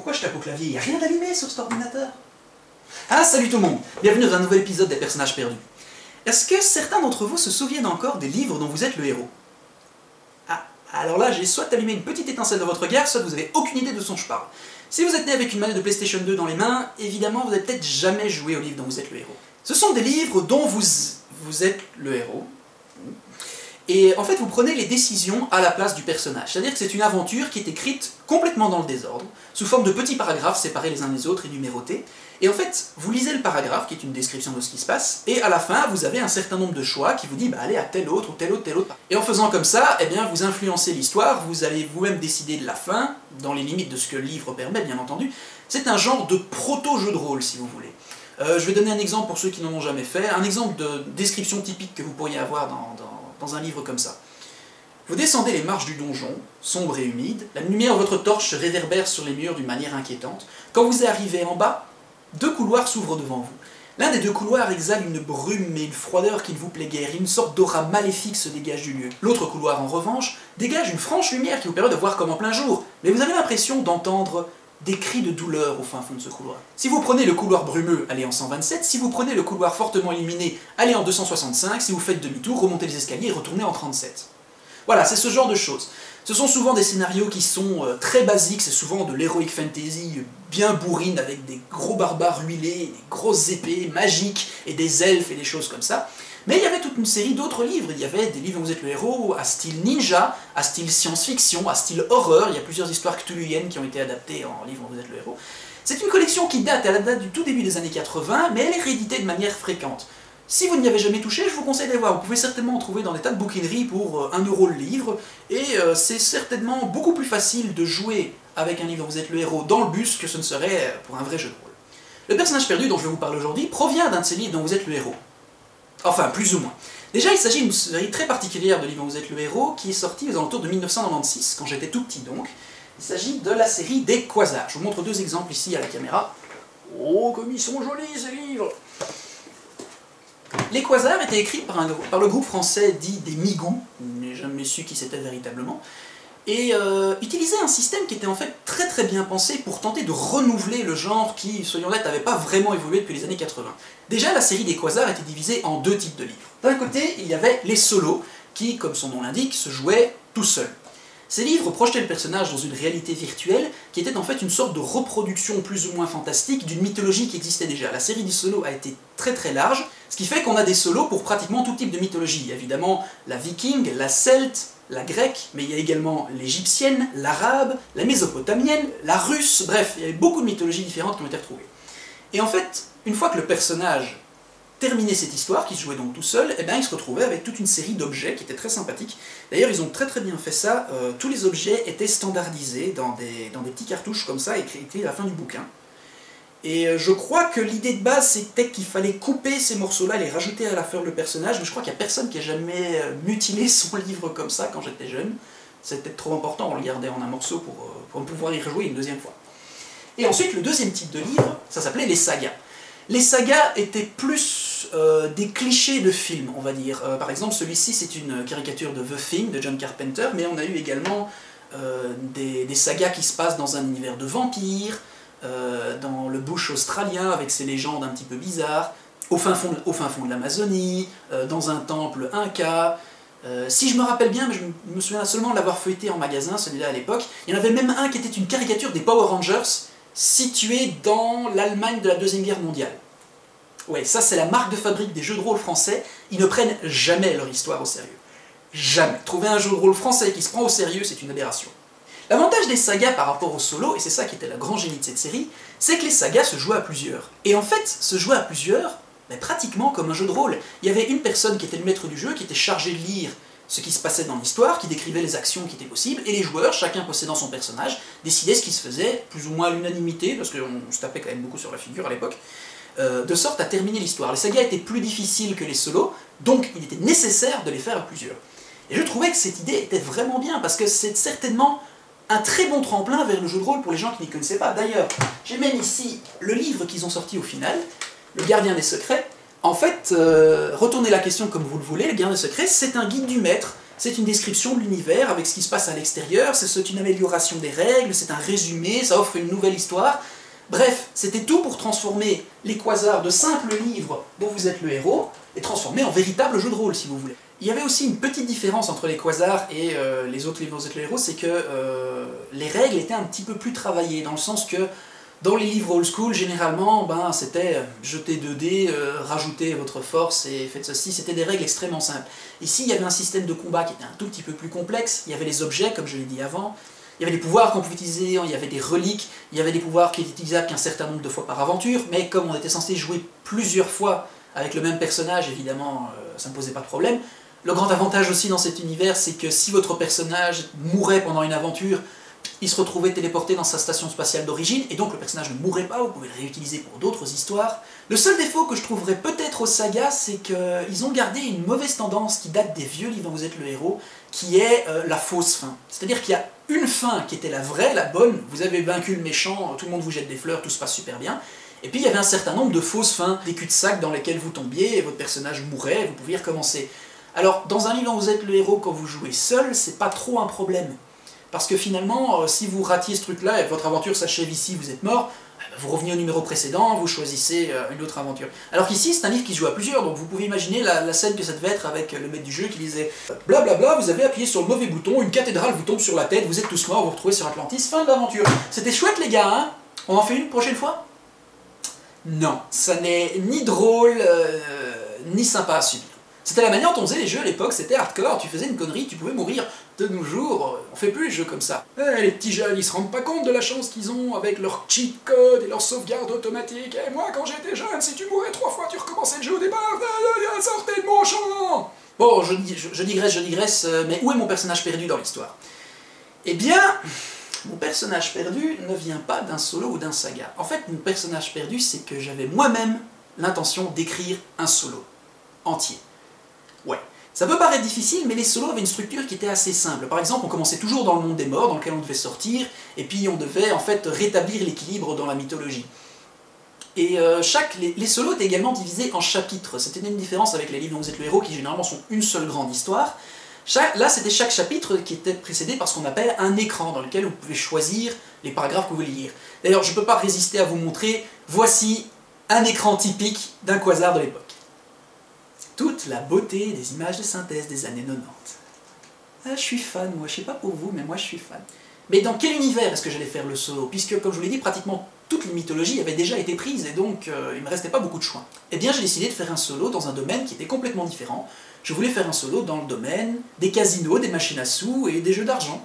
Pourquoi je tape au clavier? Il n'y a rien d'allumé sur cet ordinateur. Ah, salut tout le monde. Bienvenue dans un nouvel épisode des Personnages perdus. Est-ce que certains d'entre vous se souviennent encore des livres dont vous êtes le héros? Ah, alors là, j'ai soit allumé une petite étincelle dans votre regard, soit vous n'avez aucune idée de ce dont je parle. Si vous êtes né avec une manette de PlayStation 2 dans les mains, évidemment, vous n'avez peut-être jamais joué aux livres dont vous êtes le héros. Ce sont des livres dont vous êtes le héros. Et en fait, vous prenez les décisions à la place du personnage. C'est-à-dire que c'est une aventure qui est écrite complètement dans le désordre, sous forme de petits paragraphes séparés les uns des autres et numérotés. Et en fait, vous lisez le paragraphe, qui est une description de ce qui se passe, et à la fin, vous avez un certain nombre de choix qui vous dit, bah allez à tel autre, ou tel autre, tel autre. Et en faisant comme ça, eh bien, vous influencez l'histoire, vous allez vous-même décider de la fin, dans les limites de ce que le livre permet, bien entendu. C'est un genre de proto-jeu de rôle, si vous voulez. Je vais donner un exemple pour ceux qui n'en ont jamais fait, un exemple de description typique que vous pourriez avoir dans un livre comme ça. Vous descendez les marches du donjon, sombre et humide, la lumière de votre torche se réverbère sur les murs d'une manière inquiétante. Quand vous arrivez en bas, deux couloirs s'ouvrent devant vous. L'un des deux couloirs exhale une brume et une froideur qui ne vous plaît guère, une sorte d'aura maléfique se dégage du lieu. L'autre couloir, en revanche, dégage une franche lumière qui vous permet de voir comme en plein jour, mais vous avez l'impression d'entendre des cris de douleur au fin fond de ce couloir. Si vous prenez le couloir brumeux, allez en 127, si vous prenez le couloir fortement illuminé, allez en 265, si vous faites demi-tour, remontez les escaliers et retournez en 37. Voilà, c'est ce genre de choses. Ce sont souvent des scénarios qui sont très basiques, c'est souvent de l'heroic fantasy bien bourrine, avec des gros barbares huilés, des grosses épées magiques, et des elfes et des choses comme ça. Mais il y avait toute une série d'autres livres, il y avait des livres où vous êtes le héros, à style ninja, à style science-fiction, à style horreur, il y a plusieurs histoires cthulhuiennes qui ont été adaptées en livres où vous êtes le héros. C'est une collection qui date, elle date du tout début des années 80, mais elle est rééditée de manière fréquente. Si vous n'y avez jamais touché, je vous conseille d'aller voir, vous pouvez certainement en trouver dans des tas de bouquineries pour 1 € le livre, et c'est certainement beaucoup plus facile de jouer avec un livre où vous êtes le héros dans le bus que ce ne serait pour un vrai jeu de rôle. Le personnage perdu dont je vais vous parler aujourd'hui provient d'un de ces livres dont vous êtes le héros. Enfin, plus ou moins. Déjà, il s'agit d'une série très particulière de livres dont vous êtes le héros, qui est sortie aux alentours de 1996, quand j'étais tout petit donc. Il s'agit de la série des Quasars. Je vous montre deux exemples ici à la caméra. Oh, comme ils sont jolis ces livres! Les Quasars étaient écrits par le groupe français dit des Migous, je n'ai jamais su qui c'était véritablement, et utilisaient un système qui était en fait très très bien pensé pour tenter de renouveler le genre qui, soyons honnêtes, n'avait pas vraiment évolué depuis les années 80. Déjà, la série des Quasars était divisée en deux types de livres. D'un côté, il y avait les solos, qui, comme son nom l'indique, se jouaient tout seuls. Ces livres projetaient le personnage dans une réalité virtuelle qui était en fait une sorte de reproduction plus ou moins fantastique d'une mythologie qui existait déjà. La série des solos a été très très large, ce qui fait qu'on a des solos pour pratiquement tout type de mythologie. Il y a évidemment la viking, la celte, la grecque, mais il y a également l'égyptienne, l'arabe, la mésopotamienne, la russe, bref, il y avait beaucoup de mythologies différentes qui ont été retrouvées. Et en fait, une fois que le personnage terminait cette histoire, qui se jouait donc tout seul, eh bien, il se retrouvait avec toute une série d'objets qui étaient très sympathiques. D'ailleurs, ils ont très très bien fait ça, tous les objets étaient standardisés dans des petits cartouches comme ça, écrits à la fin du bouquin. Et je crois que l'idée de base, c'était qu'il fallait couper ces morceaux-là et les rajouter à la fleur le personnage, mais je crois qu'il n'y a personne qui a jamais mutilé son livre comme ça quand j'étais jeune. C'était trop important, on le gardait en un morceau pour pouvoir y rejouer une deuxième fois. Et ensuite, le deuxième type de livre, ça s'appelait les sagas. Les sagas étaient plus des clichés de films, on va dire. Par exemple, celui-ci, c'est une caricature de The Thing, de John Carpenter, mais on a eu également des sagas qui se passent dans un univers de vampires, dans le bush australien, avec ses légendes un petit peu bizarres, au fin fond de l'Amazonie, dans un temple inca. Si je me rappelle bien, mais je me souviens seulement de l'avoir feuilleté en magasin, celui-là à l'époque, il y en avait même un qui était une caricature des Power Rangers, situé dans l'Allemagne de la Deuxième Guerre mondiale. Ouais, ça c'est la marque de fabrique des jeux de rôle français, ils ne prennent jamais leur histoire au sérieux. Jamais. Trouver un jeu de rôle français qui se prend au sérieux, c'est une aberration. L'avantage des sagas par rapport aux solos, et c'est ça qui était le grand génie de cette série, c'est que les sagas se jouaient à plusieurs. Et en fait, se jouer à plusieurs, ben, pratiquement comme un jeu de rôle. Il y avait une personne qui était le maître du jeu, qui était chargé de lire ce qui se passait dans l'histoire, qui décrivait les actions qui étaient possibles, et les joueurs, chacun possédant son personnage, décidaient ce qui se faisait, plus ou moins à l'unanimité, parce qu'on se tapait quand même beaucoup sur la figure à l'époque, de sorte à terminer l'histoire. Les sagas étaient plus difficiles que les solos, donc il était nécessaire de les faire à plusieurs. Et je trouvais que cette idée était vraiment bien, parce que c'est certainement un très bon tremplin vers le jeu de rôle pour les gens qui n'y connaissaient pas. D'ailleurs, j'ai même ici le livre qu'ils ont sorti au final, Le Gardien des Secrets. En fait, retournez la question comme vous le voulez, Le Gardien des Secrets, c'est un guide du maître, c'est une description de l'univers avec ce qui se passe à l'extérieur, c'est une amélioration des règles, c'est un résumé, ça offre une nouvelle histoire. Bref, c'était tout pour transformer les Quasars de simples livres dont vous êtes le héros, et transformer en véritable jeu de rôle, si vous voulez. Il y avait aussi une petite différence entre les Quasars et les autres livres dont vous êtes le héros, c'est que les règles étaient un petit peu plus travaillées, dans le sens que dans les livres old school, généralement, c'était jeter 2 dés, rajoutez votre force et faites ceci, c'était des règles extrêmement simples. Ici, il y avait un système de combat qui était un tout petit peu plus complexe, il y avait les objets, comme je l'ai dit avant, il y avait des pouvoirs qu'on pouvait utiliser, il y avait des reliques, il y avait des pouvoirs qui étaient utilisables qu'un certain nombre de fois par aventure, mais comme on était censé jouer plusieurs fois avec le même personnage, évidemment, ça ne posait pas de problème. Le grand avantage aussi dans cet univers, c'est que si votre personnage mourait pendant une aventure, il se retrouvait téléporté dans sa station spatiale d'origine, et donc le personnage ne mourrait pas, vous pouvez le réutiliser pour d'autres histoires. Le seul défaut que je trouverais peut-être aux sagas, c'est qu'ils ont gardé une mauvaise tendance qui date des vieux livres dont vous êtes le héros, qui est la fausse fin. C'est-à-dire qu'il y a une fin qui était la vraie, la bonne, vous avez vaincu le méchant, tout le monde vous jette des fleurs, tout se passe super bien, et puis il y avait un certain nombre de fausses fins, des cul-de-sac dans lesquels vous tombiez, et votre personnage mourait, vous pouviez recommencer. Alors, dans un livre dont vous êtes le héros, quand vous jouez seul, c'est pas trop un problème. Parce que finalement, si vous ratiez ce truc-là et votre aventure s'achève ici, vous êtes mort, vous revenez au numéro précédent, vous choisissez une autre aventure. Alors qu'ici, c'est un livre qui se joue à plusieurs, donc vous pouvez imaginer la scène que ça devait être avec le maître du jeu qui disait « Blablabla, vous avez appuyé sur le mauvais bouton, une cathédrale vous tombe sur la tête, vous êtes tous morts, vous vous retrouvez sur Atlantis, fin de l'aventure. » C'était chouette les gars, hein? On en fait une prochaine fois? Non, ça n'est ni drôle, ni sympa à subir. C'était la manière dont on faisait les jeux à l'époque, c'était hardcore, tu faisais une connerie, tu pouvais mourir. De nos jours, on fait plus les jeux comme ça. Les petits jeunes, ils se rendent pas compte de la chance qu'ils ont avec leur cheat code et leur sauvegarde automatique. Et moi, quand j'étais jeune, si tu mourais 3 fois, tu recommençais le jeu au départ. Sortez de mon champ! Bon, je digresse, mais où est mon personnage perdu dans l'histoire? Eh bien, mon personnage perdu ne vient pas d'un solo ou d'un saga. En fait, mon personnage perdu, c'est que j'avais moi-même l'intention d'écrire un solo entier. Ouais. Ça peut paraître difficile, mais les solos avaient une structure qui était assez simple. Par exemple, on commençait toujours dans le monde des morts, dans lequel on devait sortir, et puis on devait en fait rétablir l'équilibre dans la mythologie. Et les solos étaient également divisés en chapitres. C'était une différence avec les livres dont vous êtes le héros, qui généralement sont une seule grande histoire. Là, c'était chaque chapitre qui était précédé par ce qu'on appelle un écran, dans lequel vous pouvez choisir les paragraphes que vous voulez lire. D'ailleurs, je ne peux pas résister à vous montrer, voici un écran typique d'un quasar de l'époque. Toute la beauté des images de synthèse des années 90. Ah, je suis fan, moi, je sais pas pour vous, mais moi je suis fan. Mais dans quel univers est-ce que j'allais faire le solo? Puisque, comme je vous l'ai dit, pratiquement toute les mythologies avaient déjà été prises, et donc il me restait pas beaucoup de choix. Eh bien, j'ai décidé de faire un solo dans un domaine qui était complètement différent. Je voulais faire un solo dans le domaine des casinos, des machines à sous et des jeux d'argent,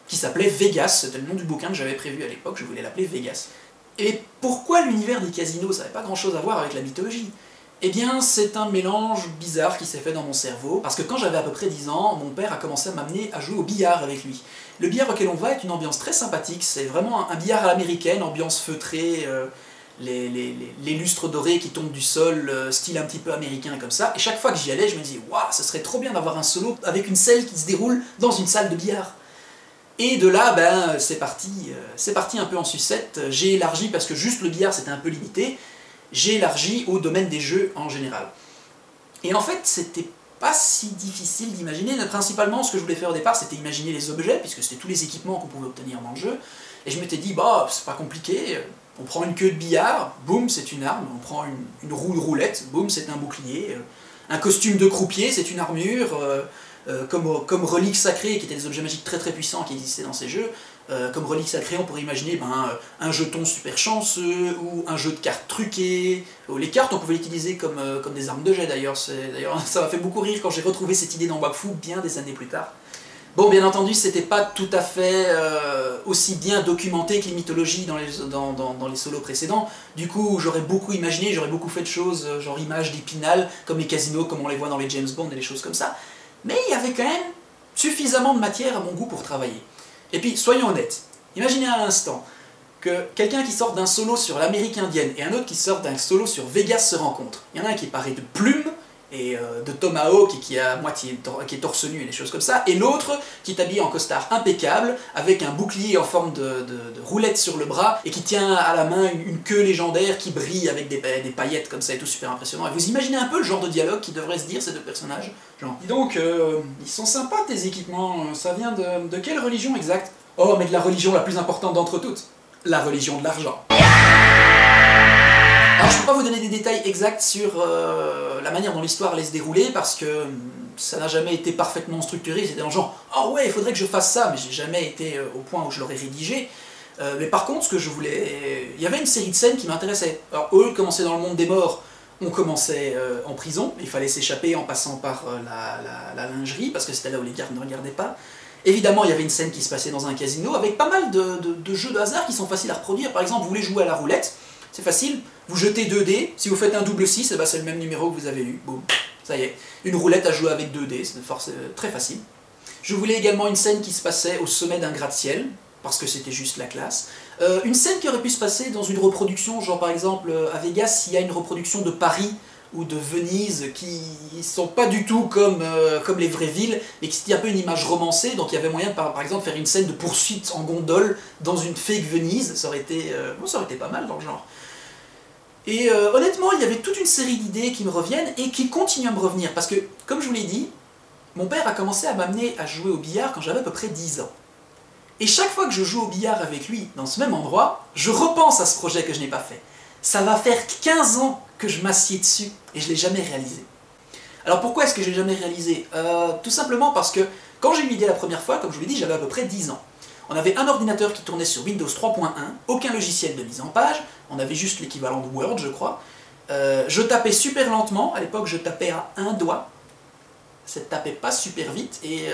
qui s'appelait Vegas, c'était le nom du bouquin que j'avais prévu à l'époque, je voulais l'appeler Vegas. Et pourquoi l'univers des casinos? Ça n'avait pas grand-chose à voir avec la mythologie. Eh bien, c'est un mélange bizarre qui s'est fait dans mon cerveau, parce que quand j'avais à peu près 10 ans, mon père a commencé à m'amener à jouer au billard avec lui. Le billard auquel on va est une ambiance très sympathique, c'est vraiment un billard à l'américaine, ambiance feutrée, les lustres dorés qui tombent du sol, style un petit peu américain comme ça, et chaque fois que j'y allais, je me disais « Waouh, ce serait trop bien d'avoir un solo avec une scène qui se déroule dans une salle de billard !» Et de là, c'est parti un peu en sucette, j'ai élargi, parce que juste le billard c'était un peu limité, j'ai élargi au domaine des jeux en général. Et en fait, c'était pas si difficile d'imaginer. Principalement, ce que je voulais faire au départ, c'était imaginer les objets, puisque c'était tous les équipements qu'on pouvait obtenir dans le jeu. Et je m'étais dit, bah, c'est pas compliqué, on prend une queue de billard, boum, c'est une arme, on prend une roue de roulette, boum, c'est un bouclier, un costume de croupier, c'est une armure, comme relique sacrée, qui étaient des objets magiques très très puissants qui existaient dans ces jeux. Comme relique sacrée, on pourrait imaginer un jeton super chanceux, ou un jeu de cartes truqué. Les cartes, on pouvait l'utiliser comme des armes de jet d'ailleurs. D'ailleurs, ça m'a fait beaucoup rire quand j'ai retrouvé cette idée dans Wakfu bien des années plus tard. Bon, bien entendu, c'était pas tout à fait aussi bien documenté que les mythologies dans les solos précédents. Du coup, j'aurais beaucoup imaginé, j'aurais beaucoup fait de choses, genre images d'Épinal, comme les casinos, comme on les voit dans les James Bond et des choses comme ça. Mais il y avait quand même suffisamment de matière à mon goût pour travailler. Et puis, soyons honnêtes, imaginez à l'instant que quelqu'un qui sort d'un solo sur l'Amérique indienne et un autre qui sort d'un solo sur Vegas se rencontrent. Il y en a un qui est paré de plumes, et de tomahawk et qui est torse nu et des choses comme ça, et l'autre qui est habillé en costard impeccable avec un bouclier en forme de roulette sur le bras et qui tient à la main une queue légendaire qui brille avec des paillettes comme ça et tout, super impressionnant. Et vous imaginez un peu le genre de dialogue qui devraient se dire ces deux personnages, genre. Dis donc, ils sont sympas tes équipements, ça vient de quelle religion exacte? Oh, mais de la religion la plus importante d'entre toutes, la religion de l'argent. Alors je ne peux pas vous donner des détails exacts sur la manière dont l'histoire allait se dérouler parce que ça n'a jamais été parfaitement structuré, c'était dans le genre « Oh ouais, il faudrait que je fasse ça », mais j'ai jamais été au point où je l'aurais rédigé. Mais par contre, ce que je voulais... Il y avait une série de scènes qui m'intéressaient. Alors eux commençaient dans le monde des morts, on commençait en prison, il fallait s'échapper en passant par la lingerie parce que c'était là où les gardes ne regardaient pas. Évidemment, il y avait une scène qui se passait dans un casino avec pas mal de jeux de hasard qui sont faciles à reproduire. Par exemple, vous voulez jouer à la roulette, c'est facile, vous jetez 2 dés, si vous faites un double 6, c'est le même numéro que vous avez eu, boum, ça y est. Une roulette à jouer avec 2 dés, c'est très facile. Je voulais également une scène qui se passait au sommet d'un gratte-ciel, parce que c'était juste la classe. Une scène qui aurait pu se passer dans une reproduction, genre par exemple à Vegas, il y a une reproduction de Paris ou de Venise qui sont pas du tout comme les vraies villes, mais qui c'était un peu une image romancée, donc il y avait moyen par exemple faire une scène de poursuite en gondole dans une fake Venise, ça aurait été pas mal dans le genre. Et honnêtement, il y avait toute une série d'idées qui me reviennent et qui continuent à me revenir, parce que, comme je vous l'ai dit, mon père a commencé à m'amener à jouer au billard quand j'avais à peu près 10 ans. Et chaque fois que je joue au billard avec lui, dans ce même endroit, je repense à ce projet que je n'ai pas fait. Ça va faire 15 ans que je m'assieds dessus, et je ne l'ai jamais réalisé. Alors pourquoi est-ce que je ne l'ai jamais réalisé? Tout simplement parce que, quand j'ai eu l'idée la première fois, comme je vous l'ai dit, j'avais à peu près 10 ans. On avait un ordinateur qui tournait sur Windows 3.1, aucun logiciel de mise en page, on avait juste l'équivalent de Word, je crois. Je tapais super lentement, à l'époque je tapais à un doigt, ça ne tapait pas super vite, et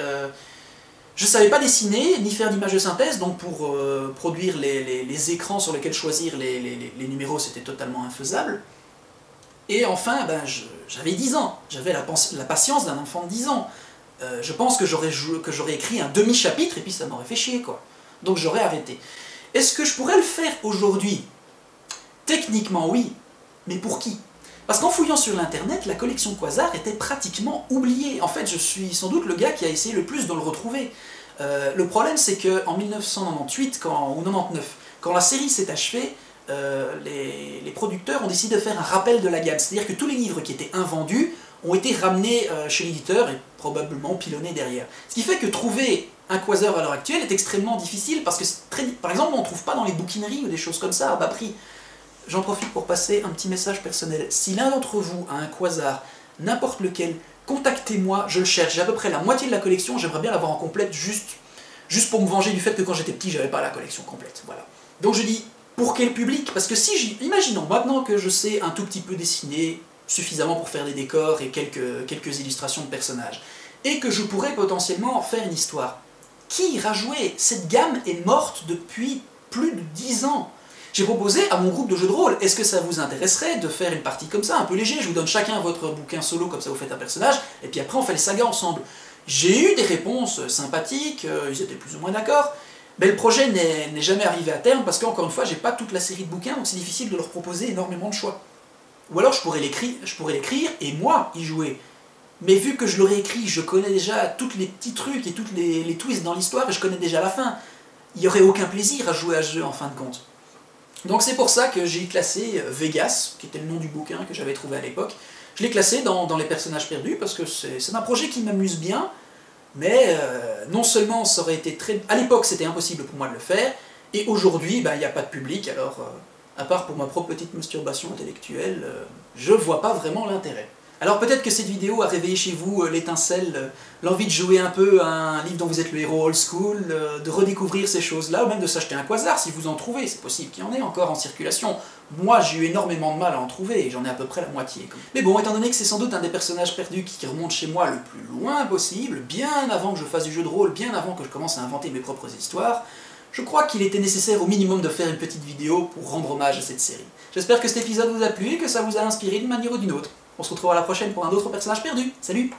je ne savais pas dessiner, ni faire d'image de synthèse, donc pour produire les écrans sur lesquels choisir les numéros, c'était totalement infaisable. Et enfin, ben, j'avais 10 ans, j'avais la patience d'un enfant de 10 ans. Je pense que j'aurais écrit un demi-chapitre et puis ça m'aurait fait chier, quoi. Donc j'aurais arrêté. Est-ce que je pourrais le faire aujourd'hui? Techniquement, oui. Mais pour qui? Parce qu'en fouillant sur l'internet, la collection Quasar était pratiquement oubliée. En fait, je suis sans doute le gars qui a essayé le plus de le retrouver. Le problème, c'est qu'en 1998 ou 99, quand la série s'est achevée, les producteurs ont décidé de faire un rappel de la gamme. C'est-à-dire que tous les livres qui étaient invendus ont été ramenés chez l'éditeur et probablement pilonnés derrière. Ce qui fait que trouver un Quasar à l'heure actuelle est extrêmement difficile parce que, par exemple, on ne trouve pas dans les bouquineries ou des choses comme ça à bas prix. J'en profite pour passer un petit message personnel. Si l'un d'entre vous a un Quasar, n'importe lequel, contactez-moi, je le cherche. J'ai à peu près la moitié de la collection, j'aimerais bien l'avoir en complète juste pour me venger du fait que quand j'étais petit, j'avais pas la collection complète. Voilà. Donc je dis, pour quel public? Parce que si imaginons, maintenant que je sais un tout petit peu dessiner, suffisamment pour faire des décors et quelques illustrations de personnages, et que je pourrais potentiellement faire une histoire, qui ira jouer? Cette gamme est morte depuis plus de 10 ans. J'ai proposé à mon groupe de jeux de rôle, est-ce que ça vous intéresserait de faire une partie comme ça, un peu léger? Je vous donne chacun votre bouquin solo, comme ça vous faites un personnage, et puis après on fait les sagas ensemble. J'ai eu des réponses sympathiques, ils étaient plus ou moins d'accord, mais le projet n'est jamais arrivé à terme, parce qu'encore une fois, j'ai pas toute la série de bouquins, donc c'est difficile de leur proposer énormément de choix. Ou alors je pourrais l'écrire et moi y jouer. Mais vu que je l'aurais écrit, je connais déjà tous les petits trucs et tous les twists dans l'histoire, et je connais déjà la fin. Il n'y aurait aucun plaisir à jouer à ce jeu en fin de compte. Donc c'est pour ça que j'ai classé Vegas, qui était le nom du bouquin que j'avais trouvé à l'époque. Je l'ai classé dans les personnages perdus, parce que c'est un projet qui m'amuse bien, mais non seulement ça aurait été très... À l'époque c'était impossible pour moi de le faire, et aujourd'hui il n'y a pas de public, alors à part pour ma propre petite masturbation intellectuelle, je vois pas vraiment l'intérêt. Alors peut-être que cette vidéo a réveillé chez vous l'étincelle, l'envie de jouer un peu à un livre dont vous êtes le héros old school, de redécouvrir ces choses-là, ou même de s'acheter un Quasar si vous en trouvez, c'est possible qu'il y en ait encore en circulation. Moi j'ai eu énormément de mal à en trouver, et j'en ai à peu près la moitié. Mais bon, étant donné que c'est sans doute un des personnages perdus qui remonte chez moi le plus loin possible, bien avant que je fasse du jeu de rôle, bien avant que je commence à inventer mes propres histoires, je crois qu'il était nécessaire au minimum de faire une petite vidéo pour rendre hommage à cette série. J'espère que cet épisode vous a plu et que ça vous a inspiré d'une manière ou d'une autre. On se retrouvera la prochaine pour un autre personnage perdu. Salut!